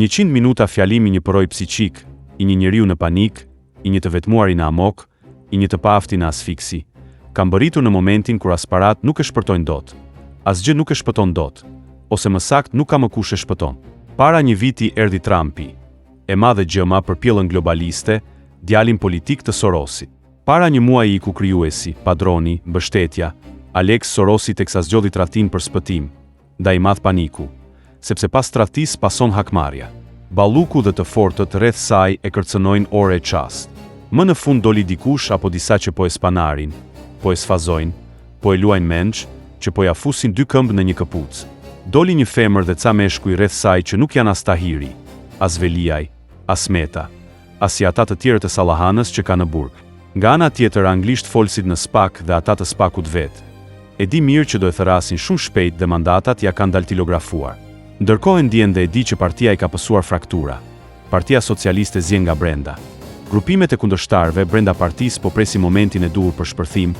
100 minuta fjalimi një poroj psiqik, i një njeriu në panik, i një të vetmuar në amok, i një të paafti në asfiksi, ka mbërritur në momentin kur asparat nuk e shpërtojnë dot. Asgjë nuk e shpëton dot, ose më sakt nuk ka më kush e shpëton. Para një viti erdhi Trumpi, e madhe gjëma për pjellën globaliste, djalin politik të Sorosit. Para një muaji ku krijuesi, padroni, mbështetja, Alex Sorosi teksa zgjodhi tradhtin për spëtim, ndaj madh paniku, sepse pas tradhtis pason hakmarrja. Balluku dhe të fortët rreth saj e kërcënojnë orë e çast. Më në fund doli dikush apo disa që po e spanarin, po e sfazojnë, po e luajnë menç, që po ja fusin dy këmbë në një këpucë. Doli një femër dhe ca meshkuj rreth saj që nuk janë as Tahiri, as Veliaj, as Meta, as si ata të tjerë të Sallahanës që ka në burg. Nga ana tjetër anglisht folsit në SPAK dhe ata të SPAK-ut vetë. E di mirë që do e thërasin shumë shpejt dhe mandatat ja kanë daltilografuar. Ndërkohë ndjen dhe e di që partia i ka pësuar fraktura. Partia Socialiste zjen nga brenda. Grupimet e kundërshtarëve brenda partisë po presin momentin e duhur për shpërthim.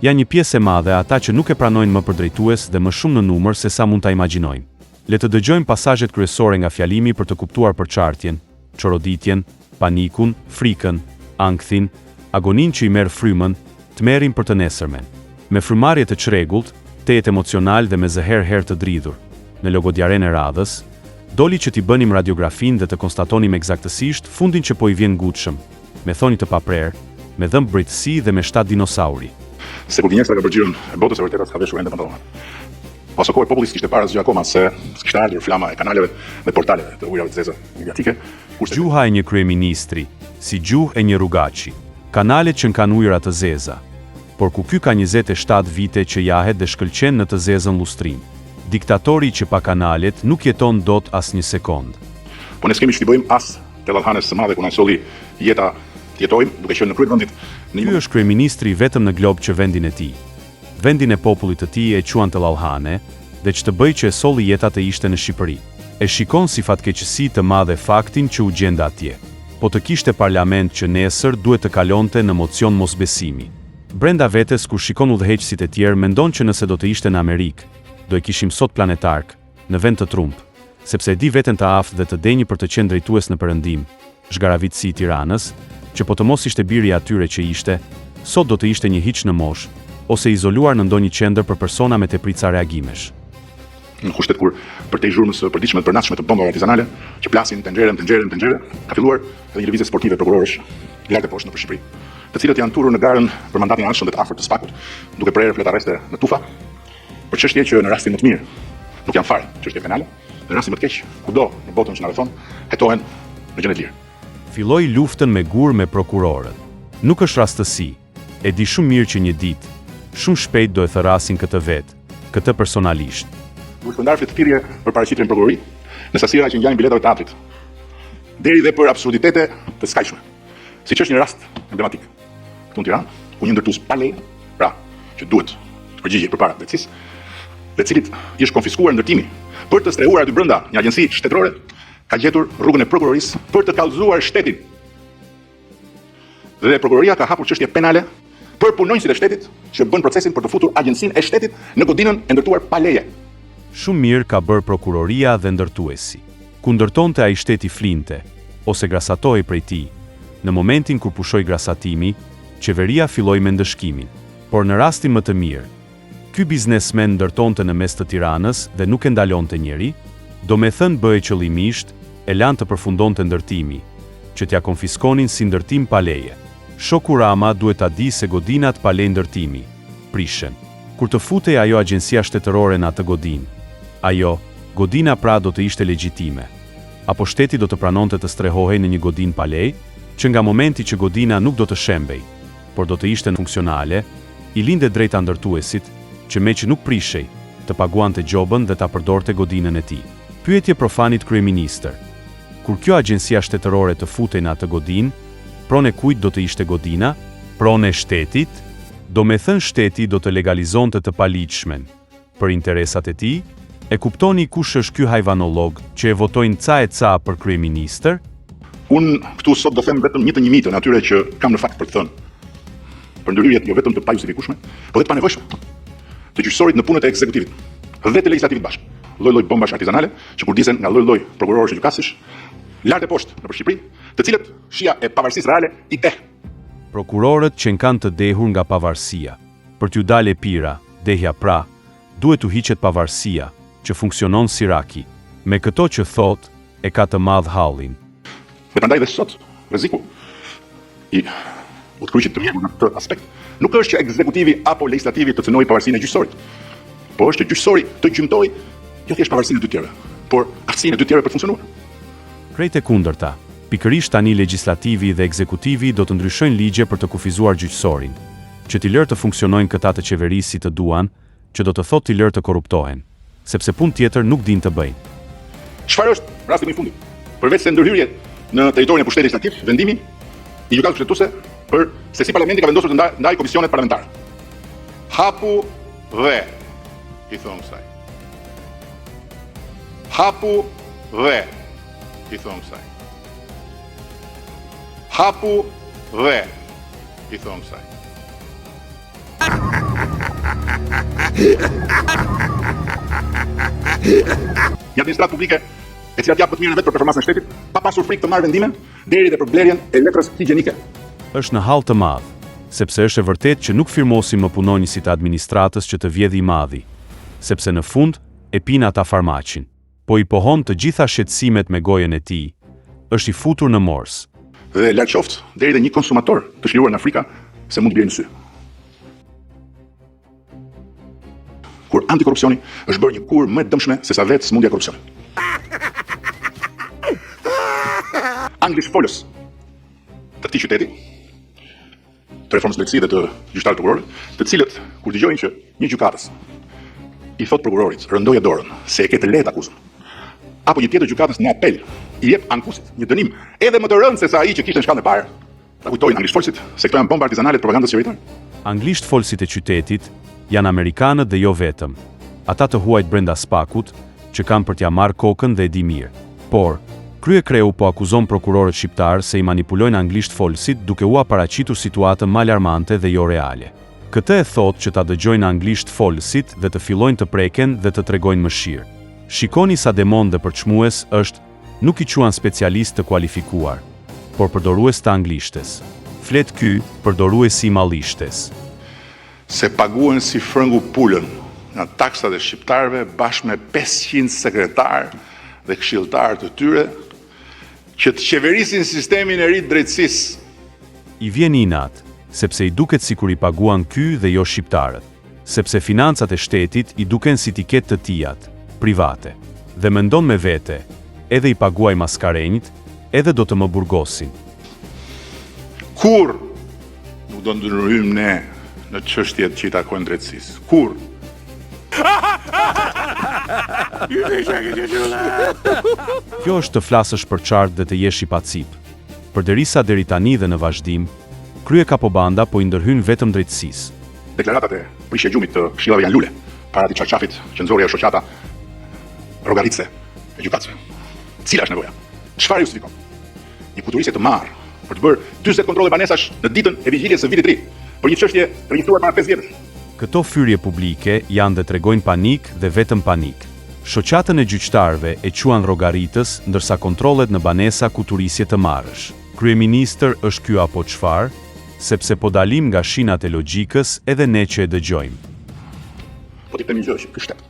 Janë një pjesë e madhe ata që nuk e pranojnë më përdrejtues dhe më shumë në numër se sa mund ta imagjinojnë. Le të dëgjojmë pasajet kryesore nga fjalimi për të kuptuar përçartjen, çoroditjen, panikun, frikën, ankthin, agonin që i merr frymën, të merrin për të nesërmen. Me frymarrje të çrregullt, tejet emocional dhe me zëher herë të dridhur. Në logodjaren e radhës, doli që t'i bënim radiografin dhe të konstatonim eksaktësisht fundin që po i vjen ngutshëm, me thoni të paprer, me dhëmbë britësi dhe me 7 dinosauri. Se kur vinjeksa ka përgjirën e botës e vërtetas ka veshur ende pantallona. Pas kohë populli s'kishte para asgjë akoma se s'kishte ardhur flama e kanaleve dhe portaleve të ujrave të zeza mediatike. Gjuha e një kryeministri, si gjuhë e një rrugaçi. Kanalet që kanë ujëra të zeza, por ku ky ka 27 vite që jahet dhe shkëlqen në të zezën lustrin. Diktatori që pa kanalet nuk jeton dot as një sekond. Po ne s'kemi që t'i bëjmë as të Llallhanës së madhe ku na solli jeta jetojmë duke qenë në krye vendit. Ky është kryeministri vetëm në glob që vendin e tij. Vendin e popullit të tij e quan të Llallhane dhe që të bëj që e solli jetat e ishte në Shqipëri. E shikon si fatkeqësi të madhe faktin që u gjenda atje. Po të kishte parlament që nesër duhet të kalonte në mocion mosbesimi. Brenda vetes kur shikon udhëheqësit e tjerë mendon që nëse do të ishte në Amerikë, do e kishim sot planetark, në vend të trump, sepse e di veten të aftë dhe të denjë për të qenë drejtues në Perëndim, zhgaravitësi i Tiranës, që po të mos ishte biri atyre që ishte, sot do të ishte një hiç në moshë, ose izoluar në ndonjë qendër për persona me teprica reagimesh. Në kushtet kur përtej zhurmës së përditshme të përnaçme të bombave artizanale, që plasin tenxhere, ka filluar edhe një lëvizje sportive prokurorësh lart e poshtë nëpër Shqipëri, të cilët janë turur në garën për mandatin e anshëm dhe të afërt të SPAK-ut, duke prerë flet arreste në tufa, për çështje që në rastin më të mirë nuk janë fare çështje penale, në rastin më të keq, kudo në botën që na rrethon, hetohen në gjendje të lirë. Filloi luftën me gur me prokurorët. Nuk është rastësi, e di shumë mirë që një ditë, shumë shpejt do e thërasin këtë personalisht. Duhet shpërndar fletëtirje për paraqitjen prokurori, në sasira që ngjajnë biletave të teatrit, deri dhe për absurditete të skajshme, siç është një rast emblematik këtu në Tiranë, ku një ndërtues pa leje, pra që duhet të përgjigjej përpara drejtësisë, dhe cilit i është konfiskuar ndërtimi për të strehuar aty brenda një agjenci shtetërore, ka gjetur rrugën e prokurorisë për të kallëzuar shtetin. Dhe prokuroria ka hapur çështje penale për punonjësit e shtetit që bën procesin për të futur agjencinë e shtetit në godinën e ndërtuar pa leje. Shumë mirë ka bërë prokuroria dhe ndërtuesi. Ku ndërtonte ai shteti flinte, ose grasatohej prej tij, në momentin kur pushoi grasatimi, qeveria filloi me ndëshkimin. Por në rastin më të mirë, ky biznesmen ndërtonte në mes të Tiranës dhe nuk e ndalonte njeri, do me thënë bëhej qëllimisht, e lan të përfundonte ndërtimi, që t'ja konfiskonin si ndërtim pa leje. Shoku Rama duhet ta di se godinat pa leje ndërtimi prishen. Kur të futej ajo agjencia shtetërore në atë godinë, ajo, godina pra do të ishte legjitime, apo shteti do të pranonte të strehohej në një godinë pa lej, që nga momenti që godina nuk do të shembej, por do të ishte funksionale, i linde drejta ndërtuesit, që me që nuk prishej, të paguante gjobën dhe ta përdorte godinën e tij. Pyetje profanit kryeministër. Kur kjo agjencia shtetërore të futej në atë godinë, pronë kujt do të ishte godina? Pronë shtetit? Do me thënë shteti do të legalizonte të paligjshmen për interesat e tij. E kuptoni kush është ky hajvanolog që e votojnë ca e ca për kryeministër? Unë këtu sot do them vetëm një të një mitë në atyre që kam në fakt për të thënë. Për ndërhyrjet jo vetëm të pajustifikueshme, por dhe të panevojshme, të gjyqësorit në punët e ekzekutivit dhe të legjislativit bashkë. lloj-lloj bombash artizanale që kurdisen nga lloj-lloj prokurorësh e gjykatësh lart e poshtë nëpër Shqipëri, të cilët shija e pavarësisë reale i teh. Prokurorët që kanë të dehur nga pavarësia. Për t'ju dalë e pira, dehja pra, duhet t'u hiqet pavarësia, që funksionon si raki. Me këto që thot, e ka të madh hallin. Dhe prandaj dhe sot, rreziku i udhkryqit të mjeku në këtë aspekt nuk është që ekzekutivi apo legislativi të cënojë pavarësinë e gjyqësorit, por është që gjyqësori të gjymtojë jo thjesht pavarësinë e dy tjerëve, por aftësinë e dy tjerëve për të funksionuar. Krejt e kundërta, pikërisht tani legislativi dhe ekzekutivi do të ndryshojnë ligje për të kufizuar gjyqësorin, që t'i lërë të funksionojnë këta të qeverisë si të duan, që do të thotë t'i lërë të korruptohen, sepse punë tjetër nuk din të bëjnë. Çfarë është rasti më i fundit? Përveç se ndërhyrje në territorin e pushtetit legislativ, vendimi i gjykatës kushtetuese për se si parlamenti ka vendosur të ndajë komisionet parlamentare. Hapu dhe, i thonë kësaj. Hapu dhe, i thonë kësaj. Hapu dhe, i thonë kësaj. Një administratë publike e cila t'jap më të mirën vetë për performancën e shtetit, pa pasur frikë të marrë vendime, deri dhe për blerjen e letrës higjienike. Është në hall të madh, sepse është e vërtetë që nuk firmosim më punonjësit të administratës që të vjedhë i madhi, sepse në fund e pin ata farmaqin, po i pohon të gjitha shqetësimet me gojën e tij, është i futur në mors. Dhe larg qoftë deri dhe një konsumator të shliruar në Afrika se mund të bjerë në sy. Kur antikorrupsioni është bërë një kurrë më e dëmshme se sa vetë smundja e korrupsionit. Anglisht folës të këtij qyteti, të reformës drejtësie dhe të gjyqtarëve prokurorë, të cilët kur dëgjojnë që një gjykatës i thot prokurorit rëndoje dorën se e ke të lehtë akuzën, apo një tjetër gjykatës në apel i jep ankusit një dënim edhe më të rëndë se sa ai që kishte në shkallën e parë, ta kujtojnë anglisht folësit se këto janë bomba artizanale të propagandës qeveritare. Anglisht folësit e qytetit janë amerikanët dhe jo vetëm, ata të huajt brenda spakut, që kanë për t'ja marrë kokën dhe e di mirë. Por, kryekreu po akuzon prokurorët shqiptar se i manipulojnë anglisht folësit duke u paraqitur situatën më alarmante dhe jo reale. Këtë e thotë që ta dëgjojnë anglisht folësit dhe të fillojnë të preken dhe të tregojnë mëshirë. Shikoni sa demon dhe përçmues është, nuk i quan specialist të kualifikuar, por përdorues të anglishtes. Flet ky, përdoruesi i mallishtes. Se paguhen si frëngu pulën nga taksat e shqiptarëve bashkë me 500 sekretarë dhe këshilltarë të tyre që të qeverisin sistemin e ri të drejtësisë. I vjen inat, sepse i duket sikur i paguan ky dhe jo shqiptarët, sepse financat e shtetit i duken si tiket të tijat, private, dhe mendon me vete, edhe i paguaj maskarenjt, edhe do të më burgosin. Kur nuk do ndryhim ne në çështjet që i takojnë drejtësisë? Kur? Kjo është të flasësh për qartë dhe të jesh i pacip. Përderisa deri tani dhe në vazhdim, krye kapobanda po i ndërhyn vetëm drejtësisë. Deklaratat e prishje gjumit të këshillave janë lule, para atij çarçafit që nxori ajo shoqata rrogarice e gjykatësve. Cila është nevoja? Çfarë justifikon? Një futurisje të marrë për të bërë 40 kontrolle banesash në ditën e vigjiljes së vitit të ri, për një çështje regjistruar para 5 vjetësh. Këto fyrje publike janë dhe tregojnë panik dhe vetëm panik. Shoqatën e gjyqtarëve e quan rrogaritës, ndërsa kontrollet në banesa ku turisje të marrësh. Kryeministër është ky apo çfarë? Sepse po dalim nga shinat e logjikës edhe ne që e dëgjojmë. Po ti themi gjë që ky shtet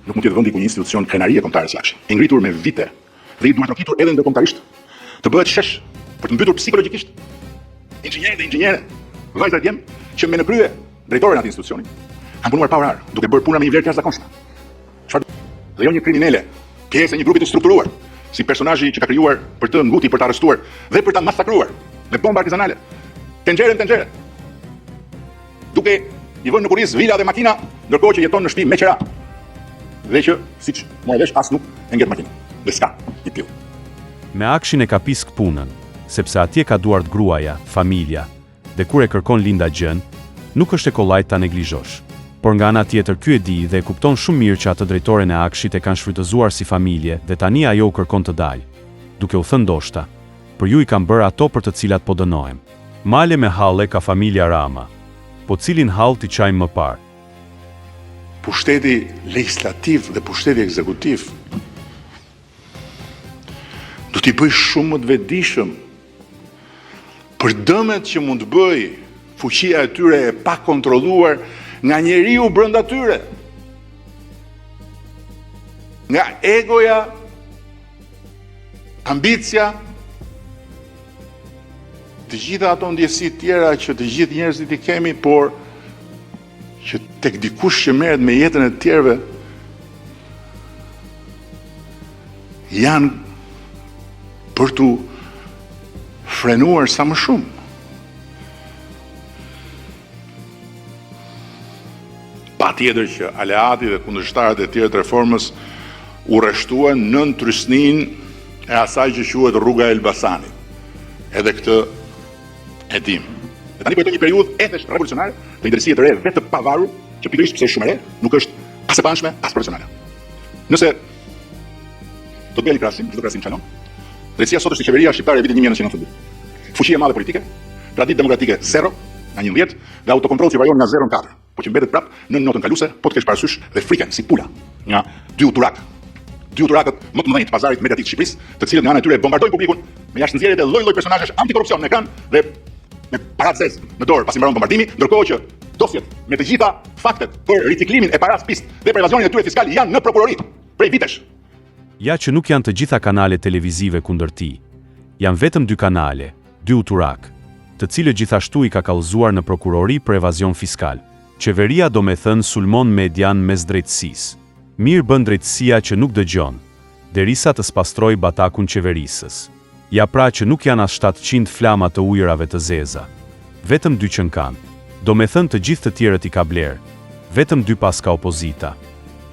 nuk mund të jetë vendi ku një institucion krenarie kombëtare si i ngritur me vite dhe i duhet trokitur edhe ndërkombëtarisht, të bëhet shesh për të mbytur psikologjikisht inxhinierë dhe inxhiniere, vajza djem që me në krye drejtorin e atij institucioni kanë punuar pa orar, duke bërë puna me një vlerë të jashtëzakonshme. Çfarë? Dhe jo një kriminale, pjesë e një grupi të strukturuar, si personazhi që ka krijuar për të nguti, për të arrestuar dhe për ta masakruar me bomba artizanale. Tenxhere. Duke i vënë në kurriz vila dhe makina, ndërkohë që jeton në shtëpi me qera. Dhe që, siç morë vesh, as nuk e ngjet makinën. Dhe s'ka i tillë. Me akshin e ka pisk punën, sepse atje ka duart gruaja, familja, dhe kur e kërkon linda gjën, nuk është e kollajt ta neglizhosh. Por nga ana tjetër ky e di dhe e kupton shumë mirë që atë drejtoren e akshit e kanë shfrytëzuar si familje dhe tani ajo u kërkon të dalë, duke u thënë ndoshta, për ju i kanë bërë ato për të cilat po dënohem. Male me halle ka familja Rama, po cilin hall t'i qajmë më parë? pushteti legislativ dhe pushteti ekzekutiv do t'i bëj shumë më të vetëdijshëm për dëmet që mund të bëj fuqia e tyre e pa kontrolluar nga njeriu brenda tyre. Nga egoja, ambicia, të gjitha ato ndjesi tjera që të gjithë njerëzit i kemi, por që tek dikush që merret me jetën e tjerëve janë për tu frenuar sa më shumë. Patjetër që aleati dhe kundërshtarët e tjerë të reformës u rreshtuan në trysninë e asaj që quhet rruga e Elbasanit. Edhe këtë e dim. Dhe tani po jetojmë një periudhë ethesh revolucionare, të interesie të re vetë të pavarur, që pikërisht pse është shumë e re, nuk është as e pamshme, as profesionale. Nëse do të bëj krahasim, çanon. Drejtësia sot është qeveria shqiptare e vitit 1992. Fuqia e madhe politike, traditë demokratike 0 nga 11 dhe autokontroll që varion nga 0 në 4. Po që mbetet prap në notën kaluese, po të kesh parasysh dhe frikën si pula nga dy uturak. Dy uturakët më të mëdhenj të pazarit mediatik të Shqipërisë, të cilët nga ana e tyre bombardojnë publikun me jashtënxjerrjet e lloj-lloj personazhesh antikorrupsion në ekran dhe me paracez në dorë pasi mbaron bombardimi, ndërkohë që dosjet me të gjitha faktet për riciklimin e paras pist dhe për evazionin e tyre fiskal janë në prokurori prej vitesh. Ja që nuk janë të gjitha kanalet televizive kundër tij. Janë vetëm 2 kanale, 2 uturak, të cilët gjithashtu i ka kallëzuar në prokurori për evazion fiskal. Qeveria do me thënë sulmon median mes drejtësisë. Mirë bën drejtësia që nuk dëgjon, derisa të spastroj batakun qeverisës. Ja pra që nuk janë as 700 flama të ujërave të zeza. Vetëm 2 që kanë. Do me thënë të gjithë të tjerët i ka bler. Vetëm 2 pas ka opozita.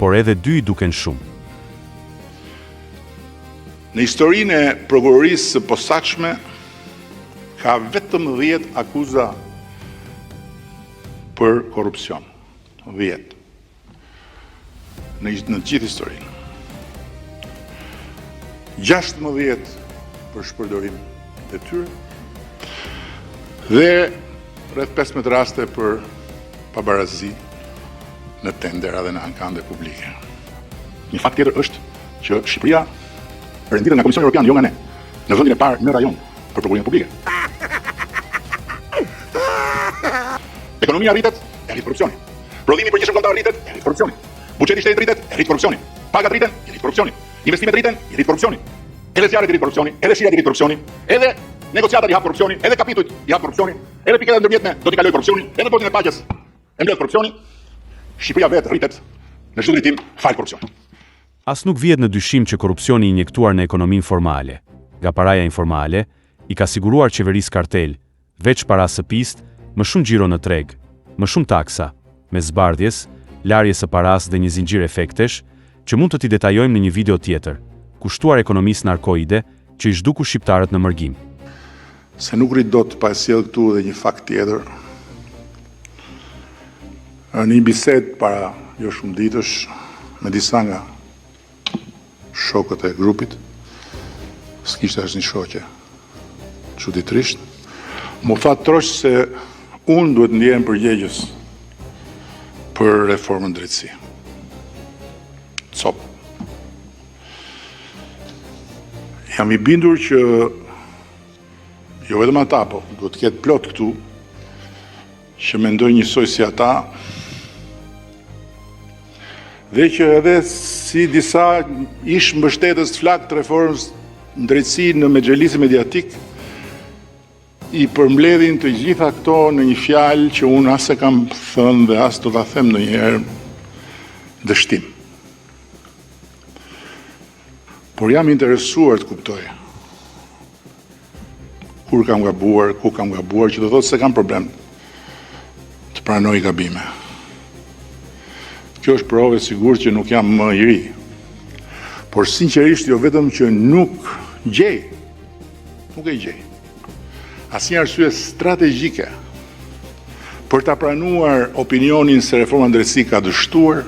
Por edhe 2 i duken shumë. Në historinë e prokurorisë së posaçme ka vetëm 10 akuza për korrupsion. 10. Në gjithë historinë. 16 për shpërdorim të tyre dhe rreth 15 raste për pabarazi në tendera dhe në ankande publike. Një fakt tjetër është që Shqipëria renditet nga Komisioni Evropian, jo nga ne, në vendin e parë në rajon për prokurimin publike. Ekonomia rritet, e rrit korrupsioni. Prodhimi i përgjithshëm kombëtar rritet, e rrit korrupsioni. Buxheti i shtetit rritet, e rrit korrupsioni. Pagat rriten, e rrit korrupsioni. Investimet rriten, e rrit korrupsioni. Edhe zjarret i rrit korrupsioni, edhe shija i rrit korrupsioni, edhe negociatat i hap korrupsioni, edhe kapitujt i hap korrupsioni, edhe piketat ndërmjetme do t'i kaloj korrupsioni, edhe botën e paqes e mbledh korrupsioni. Shqipëria vetë rritet në çdo drejtim fal korrupsioni. As nuk vjet në dyshim që korrupsioni i injektuar në ekonominë formale, nga paraja informale, i ka siguruar qeverisë kartel, veç para së pist, më shumë xhiro në treg, më shumë taksa, me zbardhjes, larje së paras dhe një zinxhir efektesh, që mund të t'i detajojmë në një video tjetër, kushtuar ekonomisë narkoide që i zhduku shqiptarët në mërgim. Se nuk rrit dot pa sjell këtu edhe një fakt tjetër. Në një bisedë para jo shumë ditësh me disa nga shokët e grupit, s'kishte as një shoqe çuditërisht, më tha trosh se unë duhet ndjehem përgjegjës për reformën drejtësi. Cop. Jam i bindur që jo vetëm ata, po duhet të ketë plot këtu që mendojnë njësoj si ata dhe që edhe si disa ish mbështetës të flak të reformës në drejtësi në mexhelisi mediatik i përmbledhin të gjitha këto në një fjalë që unë as e kam thënë dhe as do ta them ndonjëherë, dështim. Por jam interesuar të kuptoj kur kam gabuar, ku kam gabuar, që do thotë se kam problem të pranoj gabime. Kjo është provë e sigurt që nuk jam më i ri. Por sinqerisht jo vetëm që nuk e gjej. Asnjë arsye strategjike për ta pranuar opinionin se reforma drejtësi ka dështuar.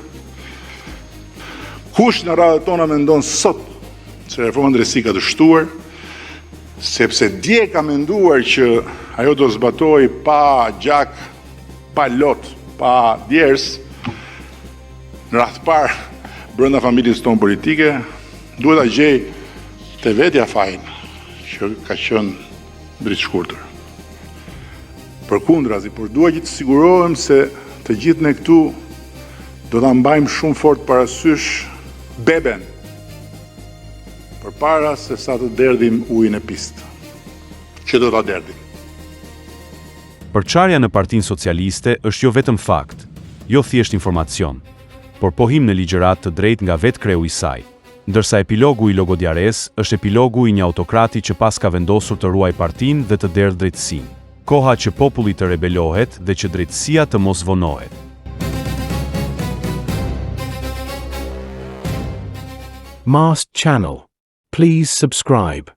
Kush në radhët tona mendon sot se reforma drejtësi ka dështuar, sepse dje ka menduar që ajo do zbatoj pa gjak, pa lot, pa djers, Në radhë parë, brenda familjes tonë politike, duhet ta gjej te vetja fajin që ka qenë dritë shkurtër. Përkundrazi, por dua që të sigurohem se të gjithë ne këtu do ta mbajmë shumë fort parasysh beben përpara se sa të derdhim ujin e pistë. Që do ta derdhim. Përçarja në Partinë Socialiste është jo vetëm fakt, jo thjesht informacion, por pohim në ligjërat të drejtë nga vetë kreu i saj. Ndërsa epilogu i logodiares është epilogu i një autokrati që pas ka vendosur të ruaj partinë dhe të derdhë drejtësinë. Koha që populli të rebelohet dhe që drejtësia të mos vonohet. Mast Channel. Please subscribe.